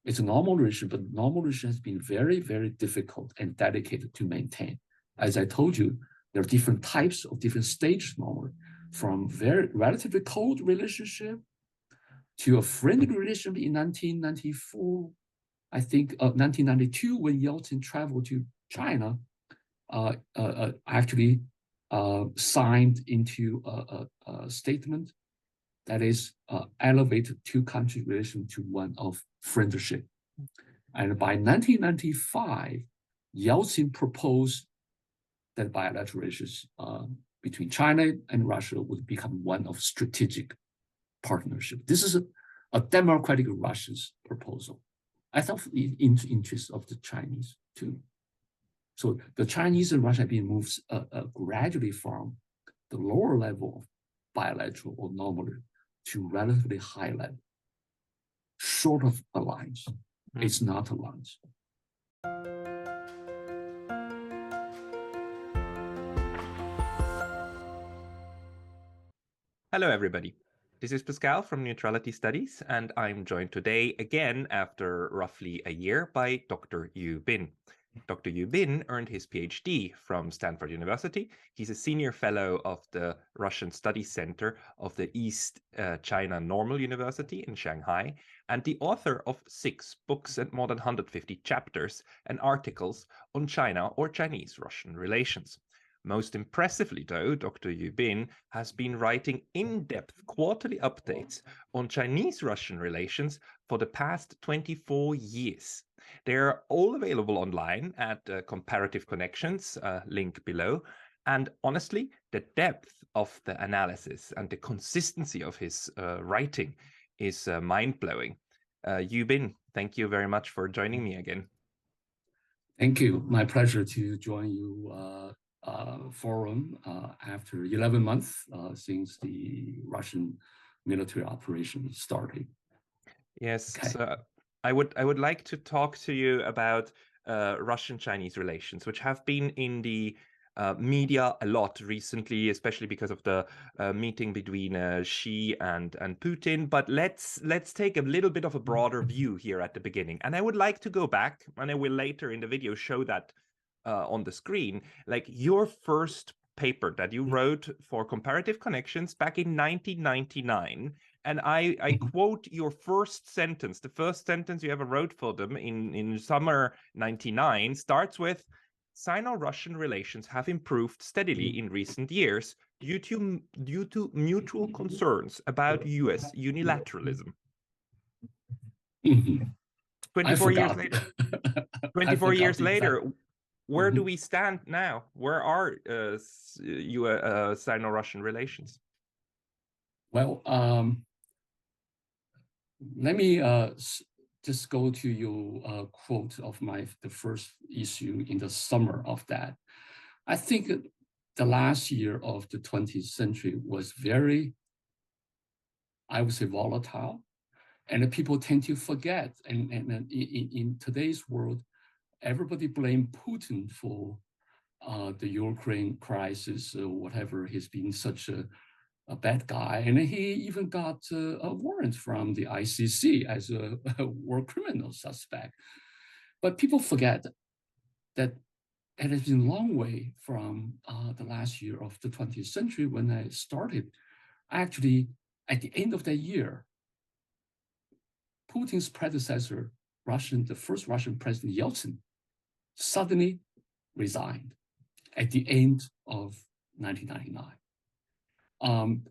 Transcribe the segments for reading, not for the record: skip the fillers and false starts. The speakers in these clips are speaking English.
It's a normal relation, but normal relation has been very, very difficult and dedicated to maintain. As I told you, there are different types of different stages normal, from very relatively cold relationship to a friendly relationship in 1994, I think 1992, when Yeltsin traveled to China, actually signed into a statement that is elevated two-country relation to one of friendship. And by 1995, Yeltsin proposed that bilateral relations between China and Russia would become one of strategic partnership. This is a democratic Russia's proposal. I thought in interest of the Chinese too. So the Chinese and Russia have been moved gradually from the lower level of bilateral or normal to relatively high level, short of alliance. It's not alliance. Hello, everybody. This is Pascal from Neutrality Studies, and I'm joined today again after roughly a year by Dr. Yu Bin. Dr. Yu Bin earned his PhD from Stanford University. He's a senior fellow of the Russian Studies Center of the East China Normal University in Shanghai, and the author of 6 books and more than 150 chapters and articles on China or Chinese-Russian relations. Most impressively, though, Dr. Yu Bin has been writing in-depth quarterly updates on Chinese-Russian relations for the past 24 years. They are all available online at Comparative Connections, link below. And honestly, the depth of the analysis and the consistency of his writing is mind-blowing. Yu Bin, thank you very much for joining me again. Thank you. My pleasure to join you forum after 11 months since the Russian military operation started. Yes, okay. So I would like to talk to you about Russian-Chinese relations, which have been in the media a lot recently, especially because of the meeting between Xi and Putin. But let's take a little bit of a broader view here at the beginning. And I would like to go back, and I will later in the video show that on the screen, like your first paper that you wrote for Comparative Connections back in 1999. And I quote your first sentence. The first sentence you ever wrote for them in summer 99 starts with, Sino-Russian relations have improved steadily in recent years due to mutual concerns about US unilateralism. 24 years later. 24 years later, where do we stand now? Where are Sino-Russian relations? Well, let me just go to your quote of the first issue in the summer of that. I think the last year of the 20th century was very, I would say, volatile, and people tend to forget. And in today's world, everybody blames Putin for the Ukraine crisis or whatever. He's been such a bad guy, and he even got a warrant from the ICC as a war criminal suspect. But people forget that it has been a long way from the last year of the 20th century when I started. Actually, at the end of that year, Putin's predecessor, the first Russian president, Yeltsin, suddenly resigned at the end of 1999.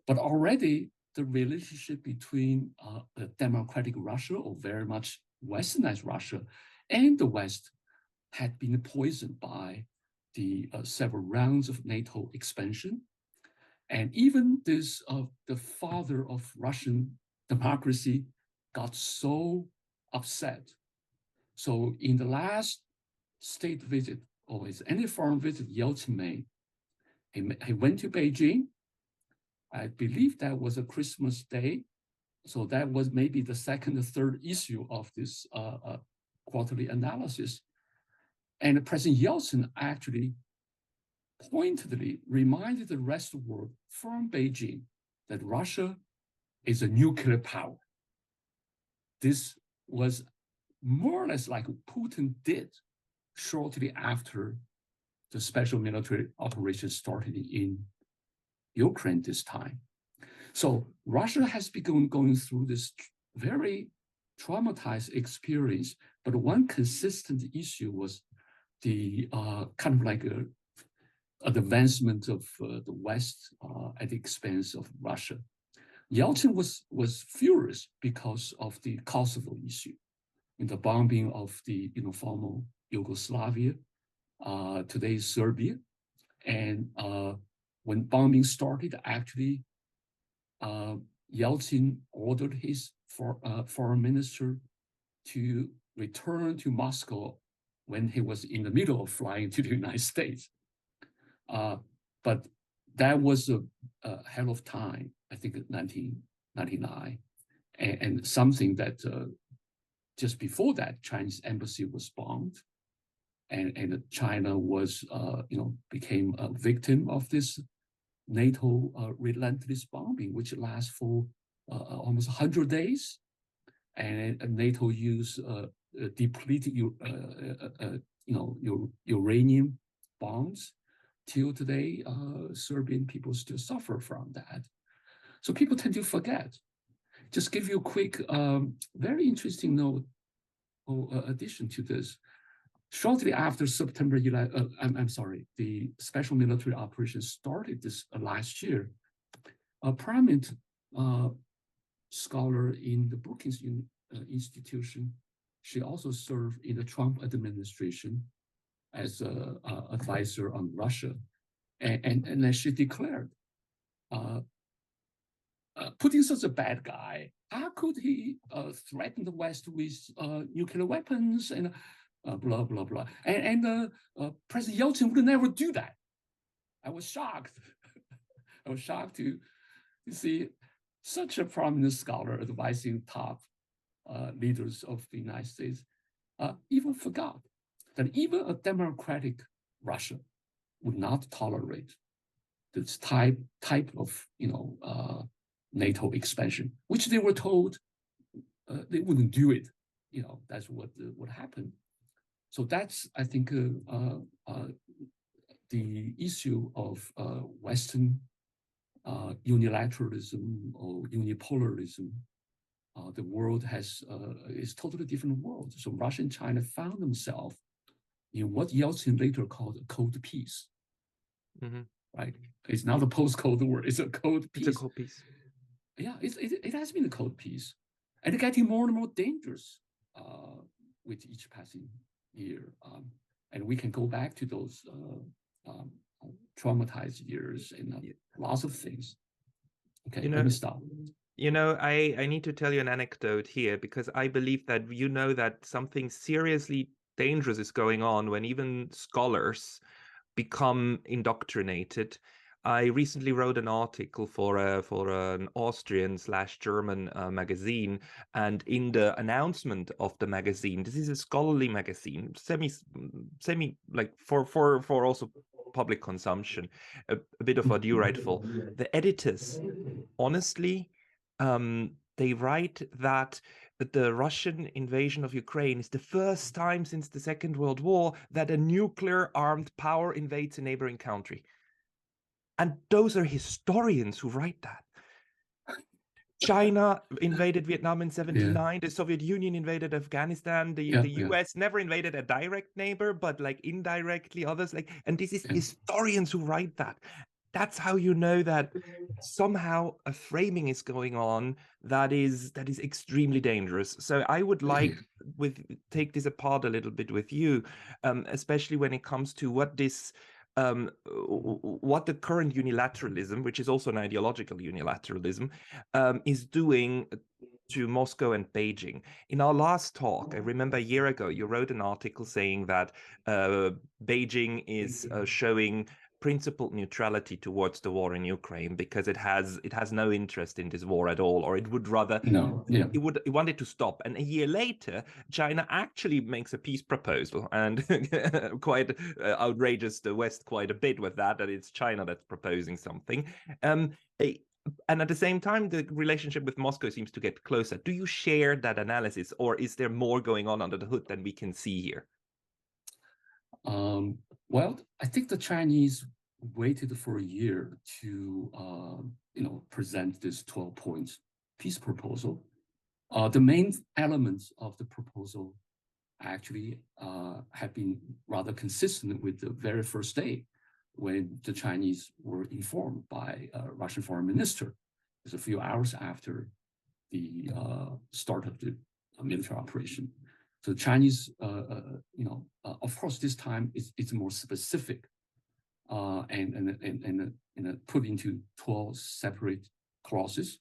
But already the relationship between the democratic Russia, or very much westernized Russia, and the West had been poisoned by the several rounds of NATO expansion. And even this, the father of Russian democracy got so upset. So in the last state visit, or any foreign visit Yeltsin made, he went to Beijing. I believe that was a Christmas day. So that was maybe the second or third issue of this quarterly analysis. And President Yeltsin actually pointedly reminded the rest of the world from Beijing that Russia is a nuclear power. This was more or less like Putin did shortly after the special military operation started in Ukraine this time. So Russia has begun going through this very traumatized experience, but one consistent issue was the kind of like an advancement of the West at the expense of Russia. Yeltsin was furious because of the Kosovo issue, in the bombing of the former Yugoslavia, today's Serbia, and when bombing started, actually, Yeltsin ordered his foreign minister to return to Moscow when he was in the middle of flying to the United States. But that was a hell of time, I think, 1999, and something that just before that, Chinese embassy was bombed, and China was, became a victim of this NATO relentless bombing, which lasts for almost 100 days, and NATO used depleted, uranium bombs. Till today, Serbian people still suffer from that. So people tend to forget. Just give you a quick, very interesting note or addition to this. Shortly after September 11, the special military operation started this last year, a prominent scholar in the Brookings Institution, she also served in the Trump administration as an advisor on Russia. And then she declared, Putin is such a bad guy. How could he threaten the West with nuclear weapons and blah, blah, blah. And President Yeltsin would never do that. I was shocked. I was shocked to see such a prominent scholar advising top leaders of the United States even forgot that even a democratic Russia would not tolerate this type of NATO expansion, which they were told they wouldn't do it. That's what happened. So that's, I think, the issue of Western unilateralism or unipolarism. The world is totally different world. So Russia and China found themselves in what Yeltsin later called a cold peace. Mm-hmm. Right? It's not a post-Cold War. It's a cold peace. It's a cold peace. Yeah, it has been a cold peace, and getting more and more dangerous with each passing year. And we can go back to those traumatized years and lots of things. Okay, let me stop. I need to tell you an anecdote here, because I believe that that something seriously dangerous is going on when even scholars become indoctrinated. I recently wrote an article for an Austrian/German magazine, and in the announcement of the magazine, this is a scholarly magazine, semi like for also public consumption, a bit of what you write for. The editors, honestly, they write that the Russian invasion of Ukraine is the first time since the Second World War that a nuclear armed power invades a neighboring country. And those are historians who write that. China invaded Vietnam in 1979. The Soviet Union invaded Afghanistan. The US never invaded a direct neighbor, but like indirectly others. And this is historians who write that. That's how you know that somehow a framing is going on that is extremely dangerous. So I would like take this apart a little bit with you, especially when it comes to what this. What the current unilateralism, which is also an ideological unilateralism, is doing to Moscow and Beijing. In our last talk, I remember a year ago, you wrote an article saying that Beijing is showing principled neutrality towards the war in Ukraine because it has no interest in this war at all, or it would rather it wanted to stop. And a year later, China actually makes a peace proposal, and quite outrageous the West quite a bit with that it's China that's proposing something. And at the same time, the relationship with Moscow seems to get closer. Do you share that analysis, or is there more going on under the hood than we can see here? Well, I think the Chinese waited for a year to, present this 12-point peace proposal. The main elements of the proposal actually have been rather consistent with the very first day when the Chinese were informed by Russian foreign minister. It was a few hours after the start of the military operation. So the Chinese, of course, this time it's more specific and put into 12 separate clauses,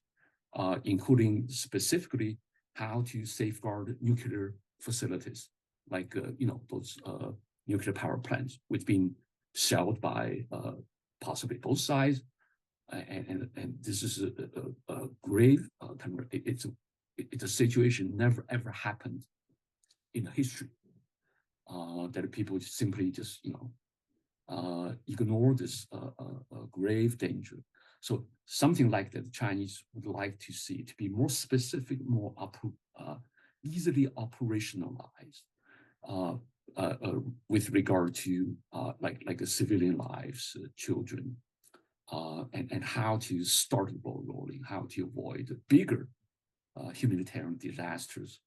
including specifically how to safeguard nuclear facilities, like those nuclear power plants, which been shelled by possibly both sides, and this is a grave it's a situation never ever happened in history, that people simply just ignore this grave danger. So something like that, the Chinese would like to see to be more specific, more easily operationalized with regard to like the civilian lives, children, and how to start the ball rolling, how to avoid bigger humanitarian disasters.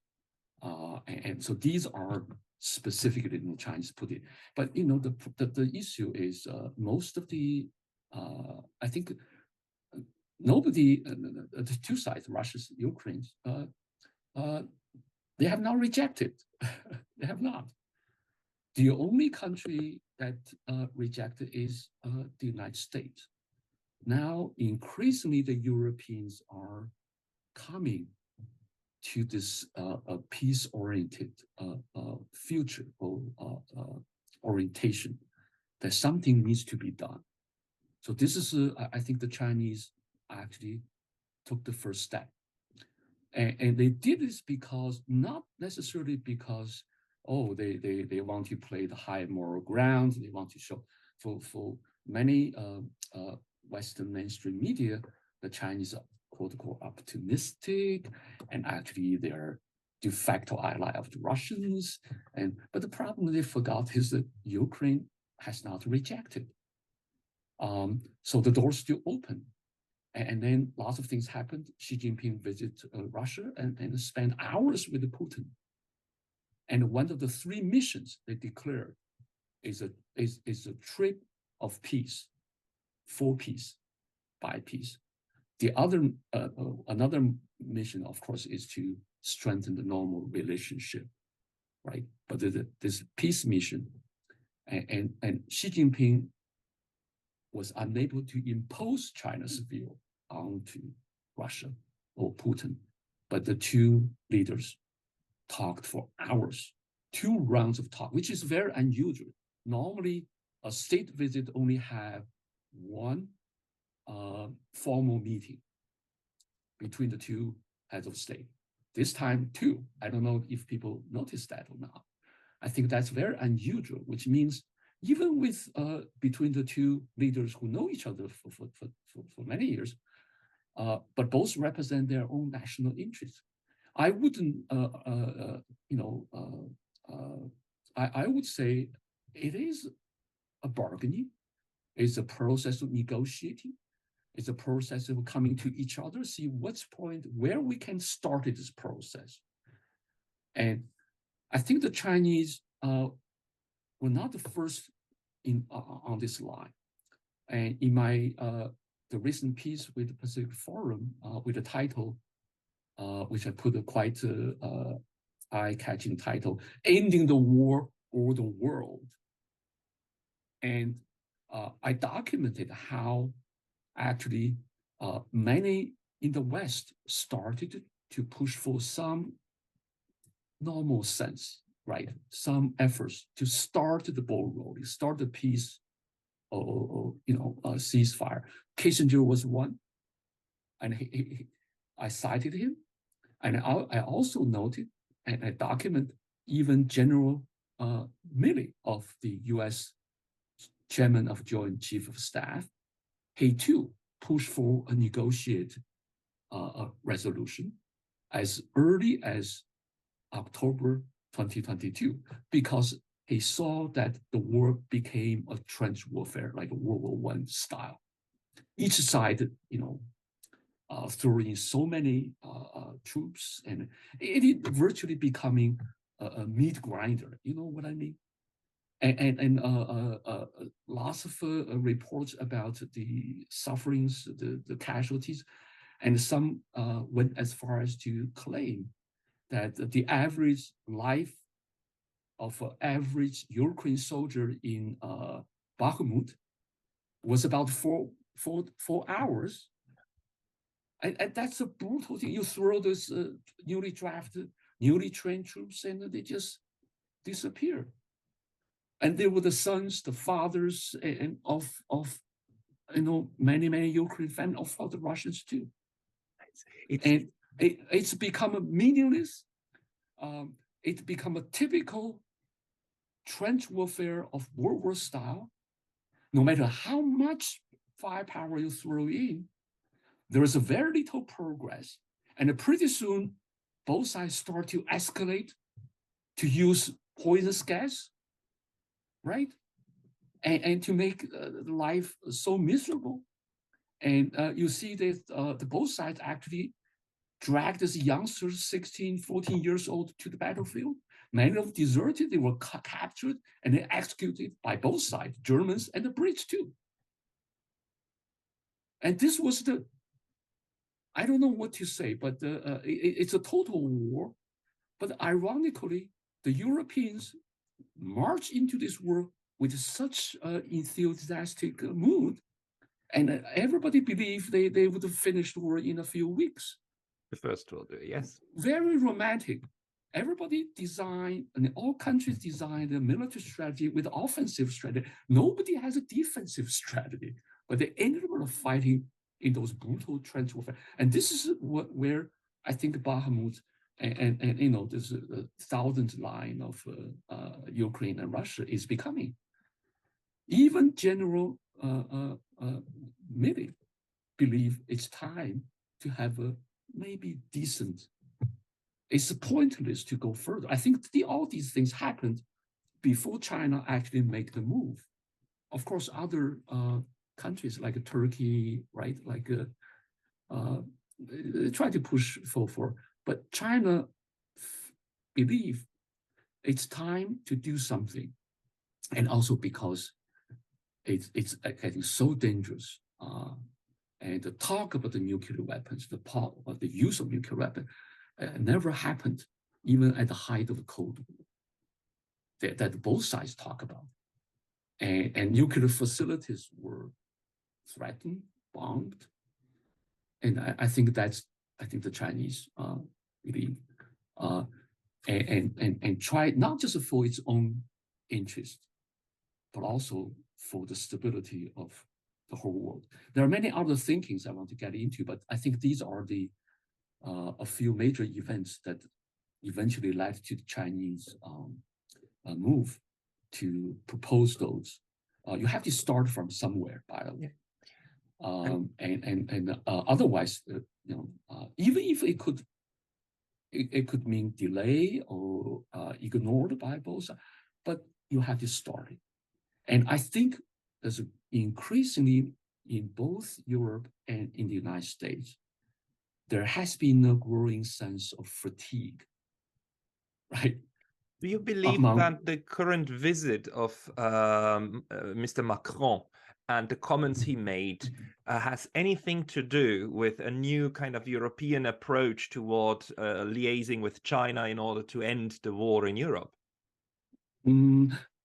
And so these are specifically in the Chinese put it. But the issue is most of the I think nobody, the two sides, Russia, Ukraine, they have not rejected. They have not. The only country that rejected is the United States. Now, increasingly, the Europeans are coming to this peace-oriented future or orientation, that something needs to be done. So this is, I think the Chinese actually took the first step. And they did this because, not necessarily because, they want to play the high moral ground. They want to show, for many Western mainstream media, the Chinese are quote unquote optimistic, and actually they're de facto ally of the Russians. But the problem they forgot is that Ukraine has not rejected. So the door's still open. And then lots of things happened. Xi Jinping visited Russia and spent hours with Putin. And one of the three missions they declared is a trip of peace, for peace, by peace. The other, another mission, of course, is to strengthen the normal relationship, right? But this peace mission, and Xi Jinping was unable to impose China's view onto Russia or Putin, but the two leaders talked for hours, 2 rounds of talk, which is very unusual. Normally, a state visit only have one formal meeting between the two heads of state. This time, 2. I don't know if people noticed that or not. I think that's very unusual, which means even with between the two leaders who know each other for many years, but both represent their own national interests. I wouldn't, I would say it is a bargaining. It's a process of negotiating. It's a process of coming to each other, see what's point, where we can start this process. And I think the Chinese were not the first on this line. And in my the recent piece with the Pacific Forum with the title, which I put a quite eye-catching title, "Ending the War or the World." And I documented how actually many in the West started to push for some normal sense, right? Some efforts to start the ball rolling, start the peace or ceasefire. Kissinger was one, and I cited him. And I also noted, and I document even General Milley of the US Chairman of Joint Chief of Staff, he too pushed for a negotiated resolution as early as October 2022, because he saw that the war became a trench warfare, like a World War I style. Each side, throwing so many troops, and it is virtually becoming a meat grinder. You know what I mean? And lots of reports about the sufferings, the casualties, and some went as far as to claim that the average life of an average Ukrainian soldier in Bakhmut was about four hours. And that's a brutal thing. You throw those newly drafted, newly trained troops, and they just disappear. And they were the sons, the fathers, and of many Ukrainian families, of the Russians too. It's become a meaningless. It's become a typical trench warfare of World War style. No matter how much firepower you throw in, there is a very little progress. And pretty soon, both sides start to escalate, to use poisonous gas, right? And to make life so miserable. And you see that both sides actually dragged these youngsters, 16, 14 years old, to the battlefield. Many of them deserted, they were captured and then executed by both sides, Germans and the Brits too. And this was I don't know what to say, but it's a total war. But ironically, the Europeans marched into this war with such enthusiastic mood, and everybody believed they would have finished the war in a few weeks. The first will do, yes. Very romantic. Everybody designed, and all countries designed a military strategy with offensive strategy. Nobody has a defensive strategy, but they ended up fighting in those brutal trench warfare. And this is where I think Bakhmut and this thousand line of Ukraine and Russia is becoming. Even General Milley believe it's time to have a maybe decent. It's pointless to go further. I think all these things happened before China actually make the move. Of course, other countries like Turkey, right, like try to push for, but China believe it's time to do something, and also because it's getting so dangerous. And the talk about the nuclear weapons, the use of nuclear weapons, never happened, even at the height of the Cold War, that both sides talk about. And nuclear facilities were threatened, bombed. And I think the Chinese believe, and try not just for its own interest, but also for the stability of the whole world. There are many other thinkings I want to get into, but I think these are a few major events that eventually led to the Chinese move to propose those. You have to start from somewhere, by the way. Otherwise, even if it could mean delay or ignored by both sides, but you have to start it. And I think there's increasingly in both Europe and in the United States, there has been a growing sense of fatigue, right? Do you believe that the current visit of Mr. Macron and the comments he made has anything to do with a new kind of European approach toward liaising with China in order to end the war in Europe?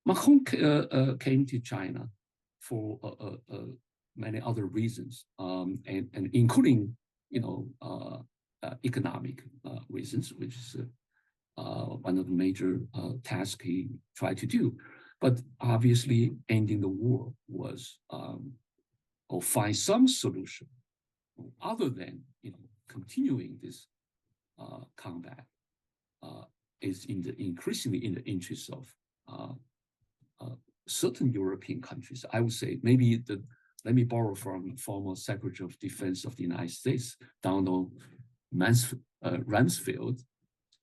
Macron came to China for many other reasons, and including economic reasons, which is one of the major tasks he tried to do. But obviously, ending the war was, or find some solution other than continuing this combat is increasingly in the interest of certain European countries. I would say maybe the let me borrow from former Secretary of Defense of the United States, Donald Rumsfeld,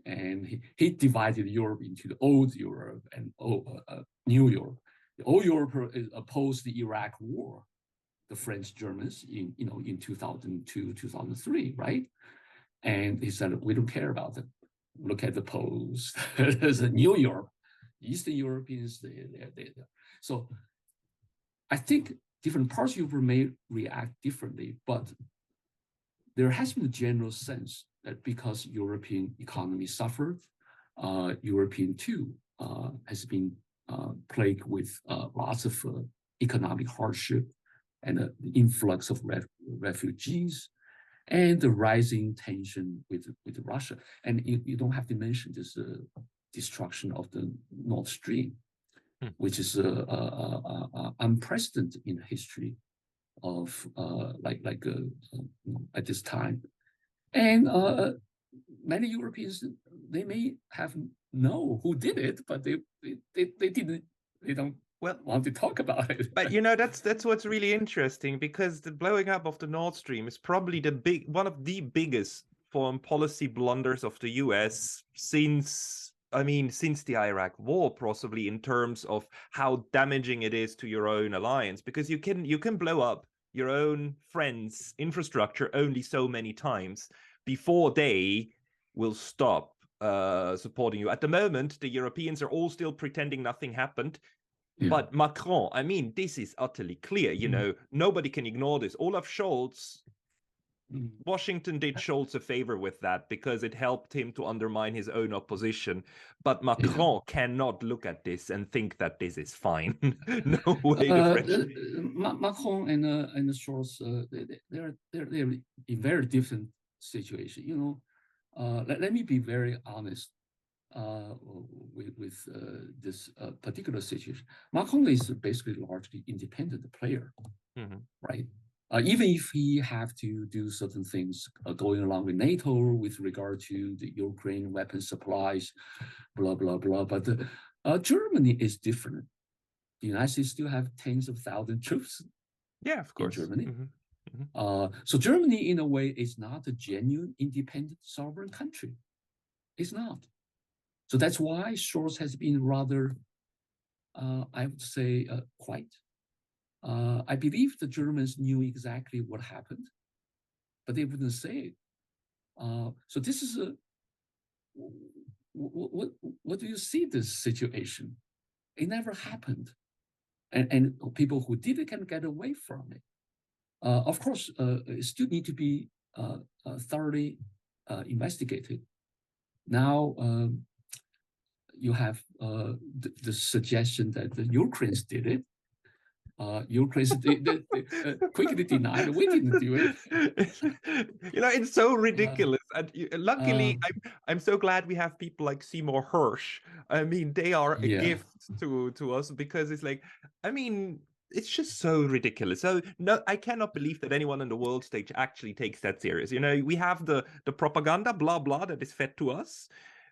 and he divided Europe into the old Europe and new Europe. The old Europe opposed the Iraq War, the French Germans in 2002, 2003, right? And he said, we don't care about them. Look at the Poles. There's a new Europe, Eastern Europeans. So I think different parts of Europe may react differently, but there has been a general sense that because European economy suffered, European too has been plagued with lots of economic hardship and the influx of refugees and the rising tension with Russia. And you don't have to mention this destruction of the Nord Stream, which is unprecedented in the history of at this time. And many Europeans, they may have know who did it, but they don't want to talk about it. But that's what's really interesting, because the blowing up of the Nord Stream is probably one of the biggest foreign policy blunders of the US since the Iraq War, possibly, in terms of how damaging it is to your own alliance, because you can blow up your own friends' infrastructure only so many times before they will stop supporting you. At the moment, the Europeans are all still pretending nothing happened. Yeah. But Macron, this is utterly clear. Nobody can ignore this. Olaf Scholz, Washington did Scholz a favor with that because it helped him to undermine his own opposition. But Macron cannot look at this and think that this is fine. No way. Macron and Scholz, they're in very different situation. Let me be very honest with this particular situation. Macron is basically largely independent player, right? Even if he have to do certain things going along with NATO with regard to the Ukraine weapon supplies, blah, blah, blah. But Germany is different. The United States still have tens of thousands of troops of course. in Germany. So Germany, in a way, is not a genuine, independent, sovereign country. It's not. So that's why Scholz has been rather, I would say, quiet. I believe the Germans knew exactly what happened, but they wouldn't say it. So this is what do you see this situation? It never happened. And people who did it can get away from it. Of course, it still need to be thoroughly investigated. Now, you have the suggestion that the Ukrainians did it. Ukrainians quickly denied we didn't do it. It's so ridiculous. And luckily, I'm so glad we have people like Seymour Hersh. They are a gift to us, because it's like, it's just so ridiculous. So no, I cannot believe that anyone on the world stage actually takes that serious. We have the propaganda, blah blah, that is fed to us.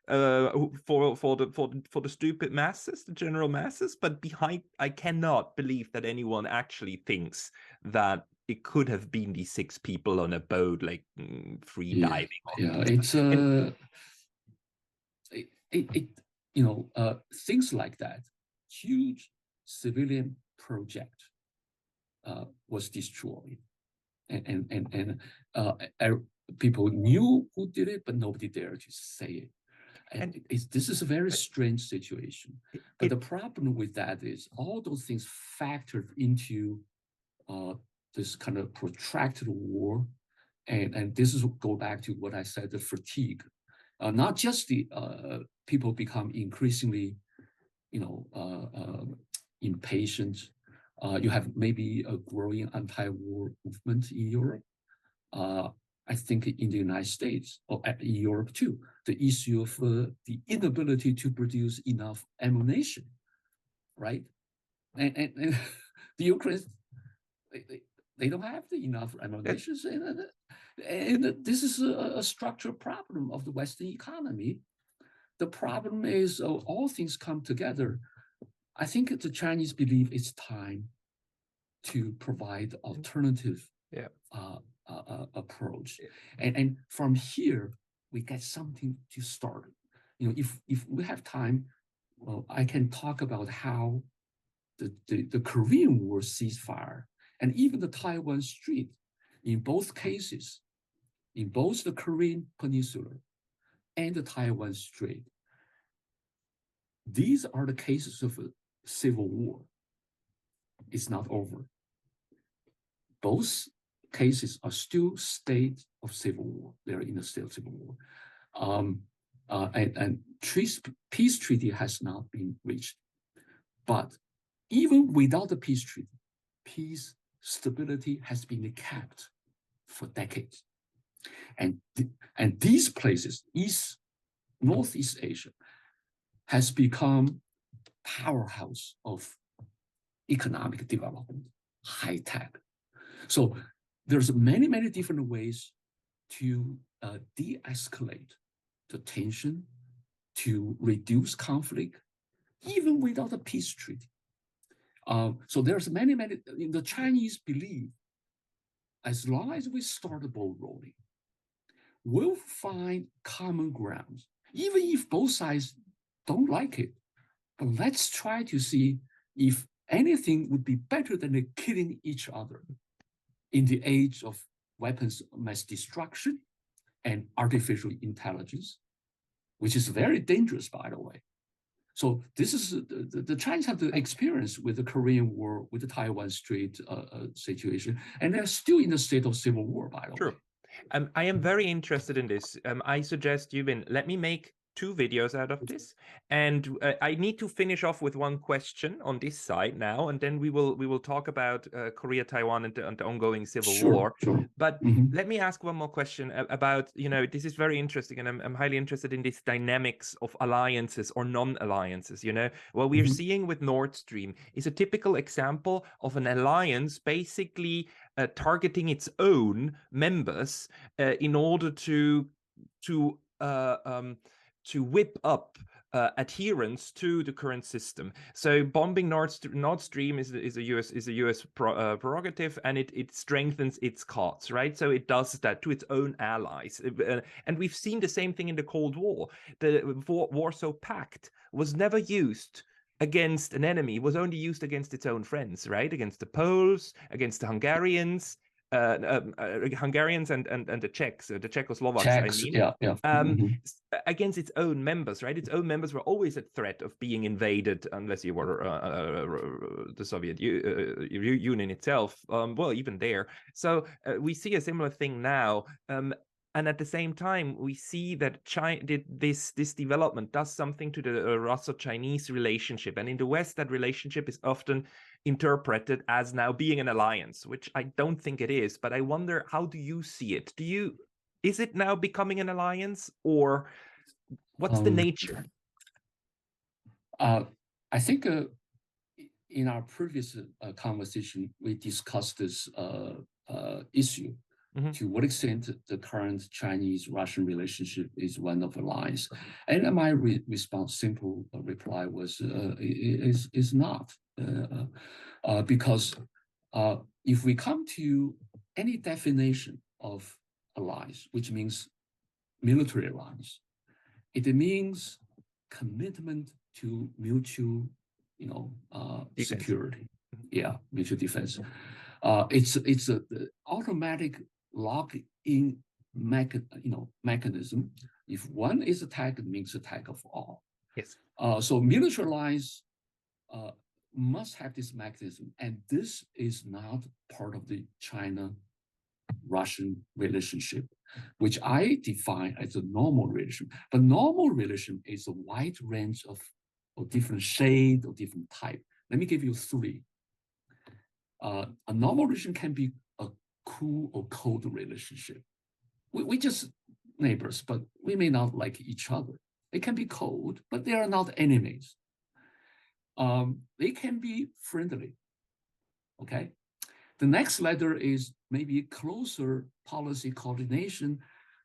For the stupid masses, the general masses, but behind, I cannot believe that anyone actually thinks that it could have been these 6 people on a boat, like free diving. It's things like that. Huge civilian project was destroyed, and people knew who did it, but nobody dared to say it. And this is a very strange situation. But the problem with that is all those things factored into this kind of protracted war. And this is go back to what I said, the fatigue. Not just the people become increasingly, impatient. You have maybe a growing anti-war movement in Europe. I think in the United States, or in Europe too, the issue of the inability to produce enough ammunition, right? And the Ukrainians, they don't have enough ammunition. And this is a structural problem of the Western economy. The problem is all things come together. I think the Chinese believe it's time to provide alternative approach. And from here, we get something to start. If we have time, well, I can talk about how the Korean War ceasefire and even the Taiwan Strait, in both cases, in both the Korean Peninsula and the Taiwan Strait, these are the cases of a civil war. It's not over. Both cases are still state of civil war. They're in a state of civil war. And peace treaty has not been reached. But even without the peace treaty, peace stability has been kept for decades. And these places, Northeast Asia, has become powerhouse of economic development, high tech. So there's many, many different ways to de-escalate the tension, to reduce conflict, even without a peace treaty. So there's many, the Chinese believe as long as we start the ball rolling, we'll find common grounds, even if both sides don't like it. But let's try to see if anything would be better than killing each other in the age of weapons of mass destruction and artificial intelligence, which is very dangerous, by the way. So this is the Chinese have the experience with the Korean War, with the Taiwan Strait situation, and they're still in the state of civil war, by the way. I am very interested in this. I suggest let me make 2 videos out of this, and I need to finish off with one question on this side now, and then we will talk about Korea, Taiwan, and the ongoing civil war. But let me ask one more question about, this is very interesting, and I'm highly interested in these dynamics of alliances or non-alliances. What we are seeing with Nord Stream is a typical example of an alliance basically targeting its own members in order to whip up adherence to the current system. So bombing Nord Stream is a US prerogative, and it strengthens its cause, right? So it does that to its own allies, and we've seen the same thing in the Cold War. The Warsaw Pact was never used against an enemy; it was only used against its own friends, right? Against the Poles, against the Hungarians. Hungarians and the Czechs, the Czechoslovaks, against its own members, right? Its own members were always at threat of being invaded, unless you were the Soviet Union itself. Well, even there. So we see a similar thing now. And at the same time, we see that this development does something to the Russo-Chinese relationship. And in the West, that relationship is often interpreted as now being an alliance, which I don't think it is. But I wonder, how do you see it? Is it now becoming an alliance, or what's the nature? I think in our previous conversation, we discussed this issue. To what extent the current Chinese-Russian relationship is one of alliance? And my simple reply was is not, because if we come to any definition of alliance, which means military alliance, it means commitment to mutual, security, mutual defense. It's a automatic lock-in mechanism. If one is attacked, it means attack of all. Yes. So military alliance must have this mechanism, and this is not part of the China-Russian relationship, which I define as a normal relation. But normal relation is a wide range of different shade or different type. Let me give you 3. A normal relation can be a cool or cold relationship. We just neighbors, but we may not like each other. They can be cold, but they are not enemies. They can be friendly, okay? The next letter is maybe closer policy coordination,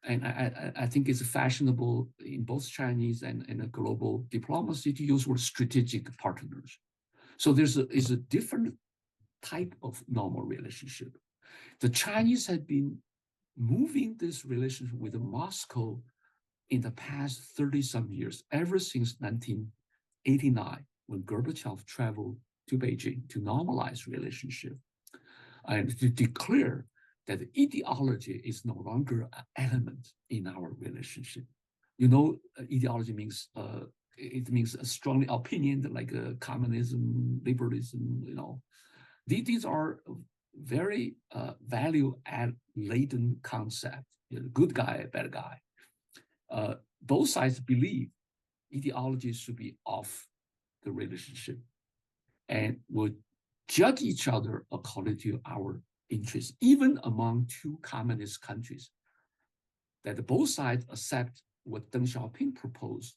and I think it's fashionable in both Chinese and global diplomacy to use word strategic partners. So there's a different type of normal relationship. The Chinese had been moving this relationship with Moscow in the past 30-some years, ever since 1989, when Gorbachev traveled to Beijing to normalize relationship and to declare that ideology is no longer an element in our relationship. You know, ideology means it means a strong opinion like communism, liberalism. You know, these are very value-laden concept. You know, good guy, bad guy. Both sides believe ideology should be off the relationship, and would judge each other according to our interests, even among two communist countries. That both sides accept what Deng Xiaoping proposed,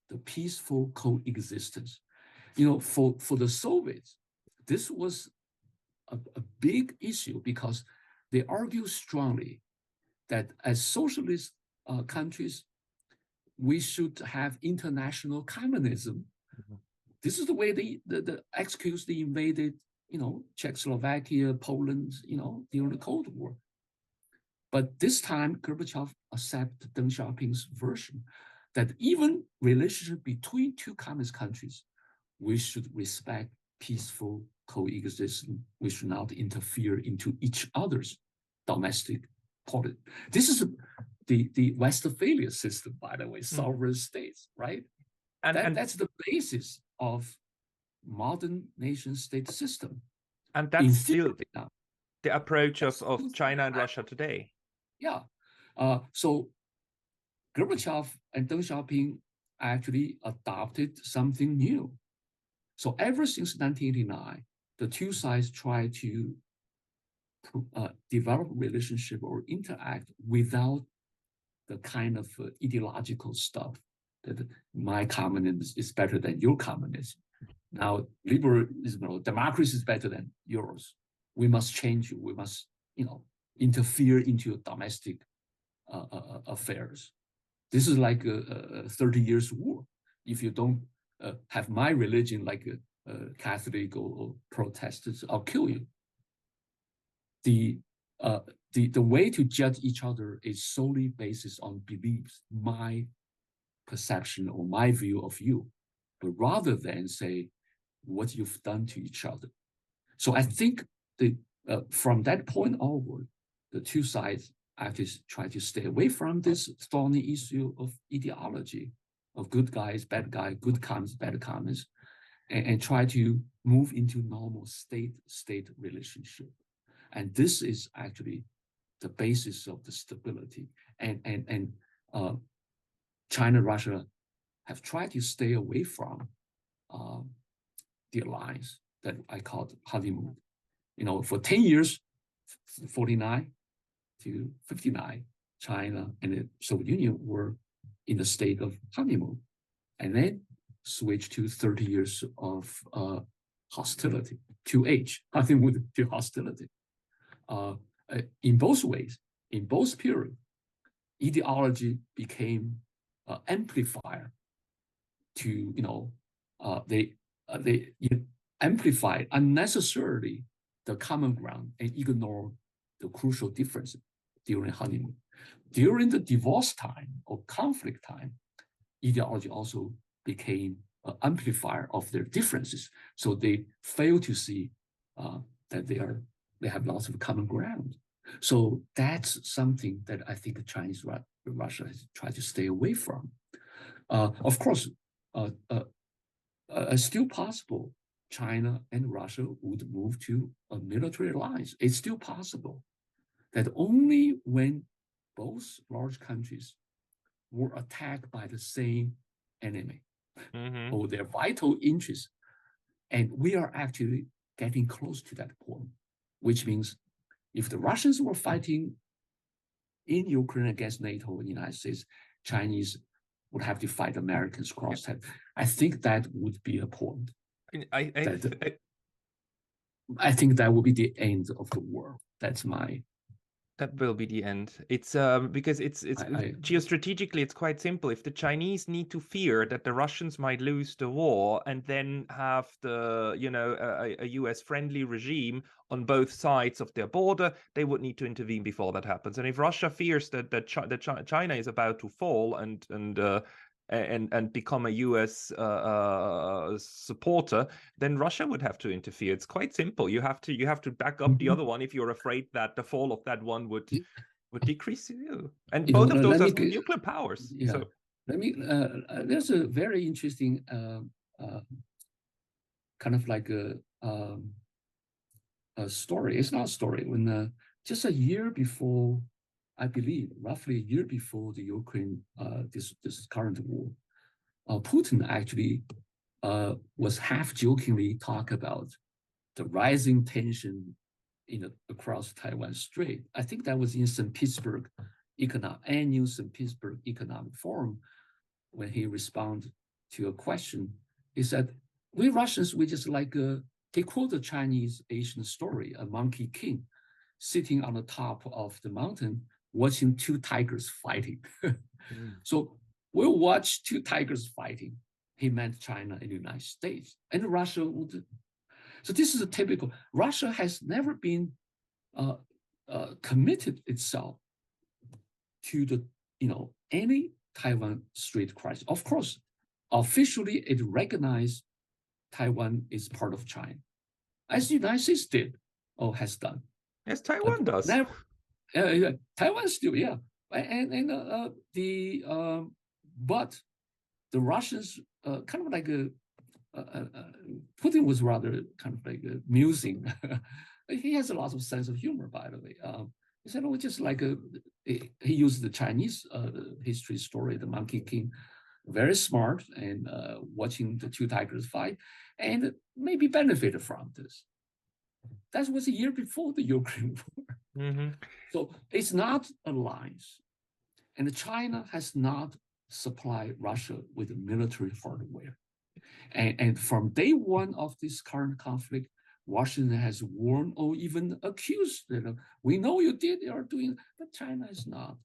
the peaceful coexistence. You know, for the Soviets, this was a big issue because they argue strongly that as socialist countries, we should have international communism. Mm-hmm. This is the way they excuse the invaded, you know, Czechoslovakia, Poland, you know, during the Cold War. But this time, Gorbachev accepted Deng Xiaoping's version that even relationship between two communist countries, we should respect peaceful coexistence. We should not interfere into each other's domestic politics. This is the Westphalia system, by the way, sovereign states, right? And that's the basis of modern nation-state system. And that's still the approach of China and Russia today. Yeah. So Gorbachev and Deng Xiaoping actually adopted something new. So ever since 1989, the two sides try to develop relationship or interact without the kind of ideological stuff that my communism is better than your communism. Now, liberalism or democracy is better than yours. We must change you. We must, you know, interfere into your domestic affairs. This is like a 30 years war. If you don't have my religion like a Catholic or Protestants, I'll kill you. The way to judge each other is solely based on beliefs, my perception or my view of you, but rather than say what you've done to each other. So I think from that point onward, the two sides actually try to stay away from this thorny issue of ideology, of good guys, bad guys, good communists, bad communists, and try to move into normal state-state relationship. And this is actually the basis of the stability. And China and Russia have tried to stay away from the alliance that I called honeymoon. You know, for 10 years, 49 to 59, China and the Soviet Union were in a state of honeymoon, and then switched to 30 years of hostility, to honeymoon to hostility. In both ways, in both periods, ideology became an amplifier to, you know, they amplified unnecessarily the common ground and ignore the crucial differences during honeymoon. During the divorce time or conflict time, ideology also became an amplifier of their differences. So they fail to see that they have lots of common ground. So that's something that I think Chinese Russia has tried to stay away from. Of course, it's still possible China and Russia would move to a military alliance. It's still possible that only when both large countries were attacked by the same enemy or their vital interests, and we are actually getting close to that point, which means if the Russians were fighting in Ukraine against NATO and the United States, Chinese would have to fight Americans cross-head. I think that would be a point. I think that would be the end of the war. That's my That will be the end. It's because it's geostrategically it's quite simple. If the Chinese need to fear that the Russians might lose the war and then have the a US friendly regime on both sides of their border, they would need to intervene before that happens. And if Russia fears that China is about to fall and become a US supporter, then Russia would have to interfere. It's quite simple. You have to back up the other one if you're afraid that the fall of that one would decrease you. And both of those are nuclear powers. Yeah. So there's a very interesting kind of like a story. It's not a story. When just a year before, I believe, roughly a year before the Ukraine, this current war, Putin actually was half jokingly talk about the rising tension across Taiwan Strait. I think that was in St. Petersburg annual St. Petersburg Economic Forum when he responded to a question. He said, "We Russians, we just like he quoted a Chinese ancient story, a monkey king sitting on the top of the mountain watching two tigers fighting." So we'll watch two tigers fighting. He meant China and the United States. And Russia would. So this is a typical, Russia has never been committed itself to the, any Taiwan Strait crisis. Of course, officially it recognized Taiwan is part of China, as the United States did or has done. As Taiwan does. Taiwan still, yeah. But the Russians kind of like Putin was rather kind of like amusing. He has a lot of sense of humor, by the way. He said, "Oh, just like he used the Chinese history story, the Monkey King, very smart and watching the two tigers fight, and maybe benefited from this." That was a year before the Ukraine war. So it's not alliance, and China has not supplied Russia with military hardware. And from day one of this current conflict, Washington has warned or even accused, we know you are doing, but China is not.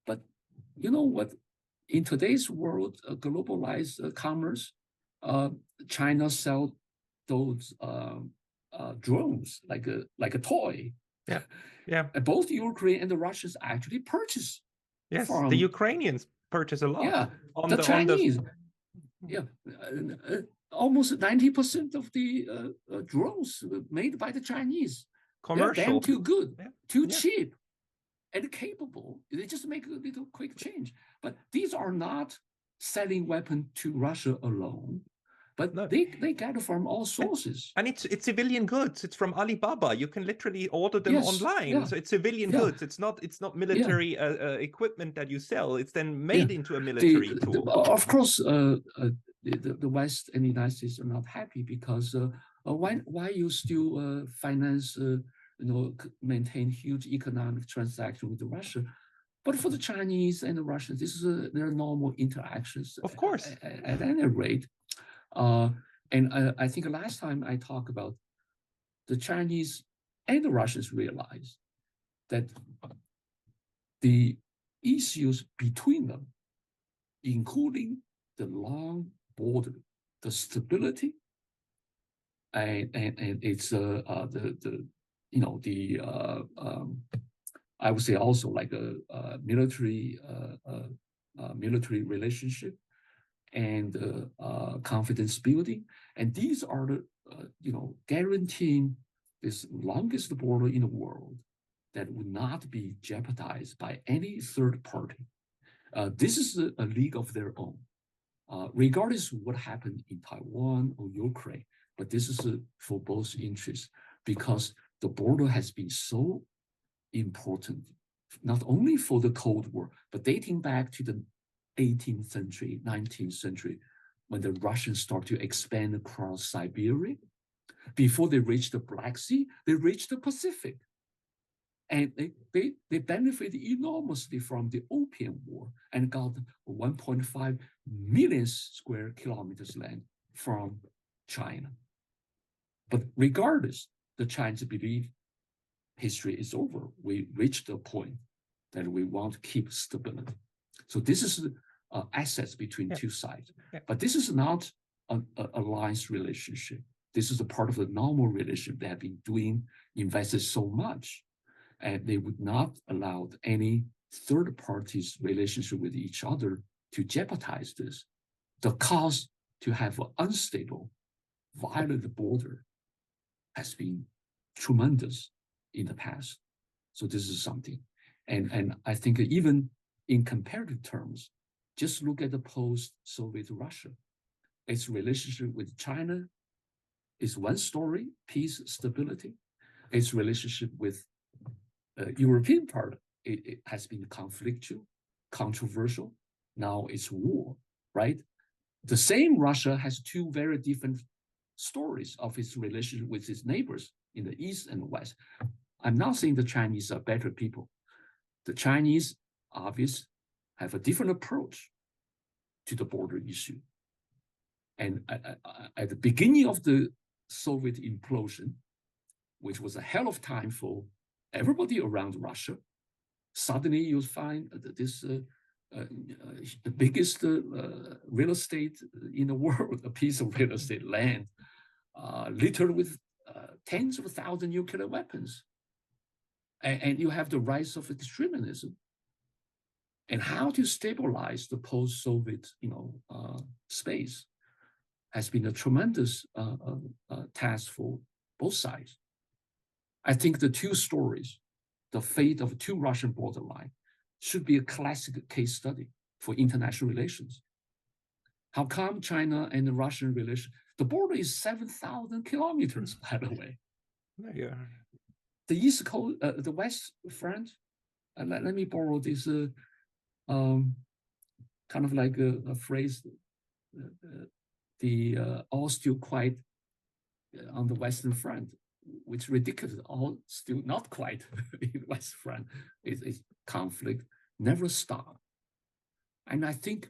But you know what? In today's world, globalized commerce, China sells those drones like a toy. Yeah. Both Ukraine and the Russians actually purchase. Yes, the Ukrainians purchase a lot. Yeah, the Chinese. Yeah, almost 90% of the drones made by the Chinese. Commercial. They're damn too good, too cheap, and capable. They just make a little quick change. But these are not selling weapons to Russia alone. But no. they get it from all sources. And it's civilian goods. It's from Alibaba. You can literally order them online. Yeah. So it's civilian goods. It's not military equipment that you sell. It's then made into a military tool. Of course, the West and the United States are not happy because why you still finance, maintain huge economic transaction with Russia? But for the Chinese and the Russians, this is their normal interactions. Of course. At any rate. And I think last time I talked about the Chinese and the Russians realized that the issues between them, including the long border, the stability, and it's I would say also like a military relationship and confidence building, and these are the guaranteeing this longest border in the world that would not be jeopardized by any third party. This is a league of their own, regardless of what happened in Taiwan or Ukraine. But this is for both interests because the border has been so important, not only for the Cold War, but dating back to the 18th century, 19th century, when the Russians start to expand across Siberia. Before they reach the Black Sea, they reach the Pacific. And they benefited enormously from the Opium War and got 1.5 million square kilometers land from China. But regardless, the Chinese believe history is over. We reached a point that we want to keep stability. So this is assets between two sides. But this is not an alliance relationship. This is a part of the normal relationship they have been doing, invested so much, and they would not allow any third parties' relationship with each other to jeopardize this. The cost to have an unstable, violent border has been tremendous in the past. So this is something. And I think even in comparative terms, just look at the post-Soviet Russia. Its relationship with China is one story, peace, stability. Its relationship with European part, it has been conflictual, controversial. Now it's war, right? The same Russia has two very different stories of its relationship with its neighbors in the East and the West. I'm not saying the Chinese are better people. The Chinese, obviously, have a different approach to the border issue. And at the beginning of the Soviet implosion, which was a hell of a time for everybody around Russia, suddenly you'll find this the biggest real estate in the world, a piece of real estate land, littered with tens of thousands of nuclear weapons. And you have the rise of extremism. And how to stabilize the post-Soviet, space has been a tremendous task for both sides. I think the two stories, the fate of two Russian borderline, should be a classic case study for international relations. How come China and the Russian relation? The border is 7,000 kilometers, by the way. Yeah. The East Coast, the West front. Let me borrow this kind of like a phrase. All still quite on the Western front, which is ridiculous. All still not quite in the West front. It's conflict never stop. And I think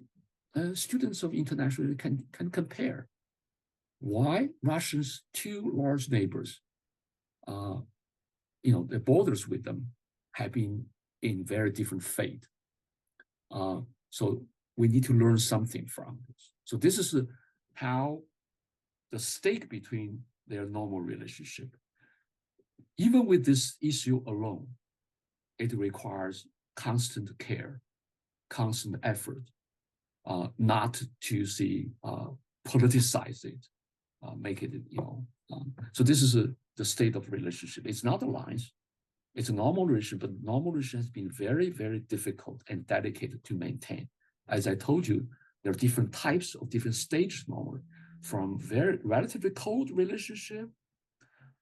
students of international can compare why Russia's two large neighbors, the borders with them have been in very different fate. So we need to learn something from this. So this is how the stake between their normal relationship. Even with this issue alone, it requires constant care, constant effort, not to politicize it, make it, so this is the state of relationship. It's not alliance, it's a normal relationship, but normal relationship has been very, very difficult and dedicated to maintain. As I told you, there are different types of different stages normally, from very relatively cold relationship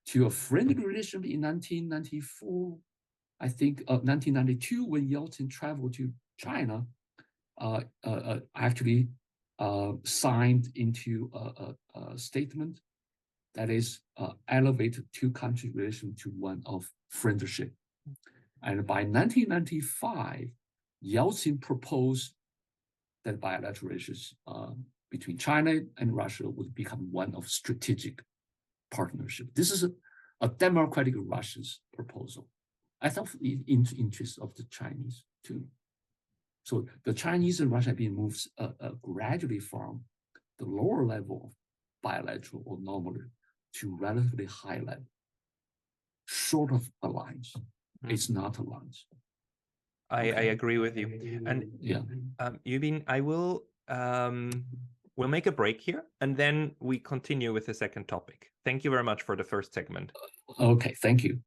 to a friendly relationship in 1994, I think 1992, when Yeltsin traveled to China, actually signed into a statement that is elevated two-country relation to one of friendship. And by 1995, Yeltsin proposed that bilateral relations between China and Russia would become one of strategic partnership. This is a democratic Russia's proposal. I thought in the interest of the Chinese too. So the Chinese and Russia have been moved gradually from the lower level of bilateral or normal to relatively high level, short of alliance. It's not alliance. I agree with you. And yeah, Yubin, I will we'll make a break here and then we continue with the second topic. Thank you very much for the first segment. Okay, thank you.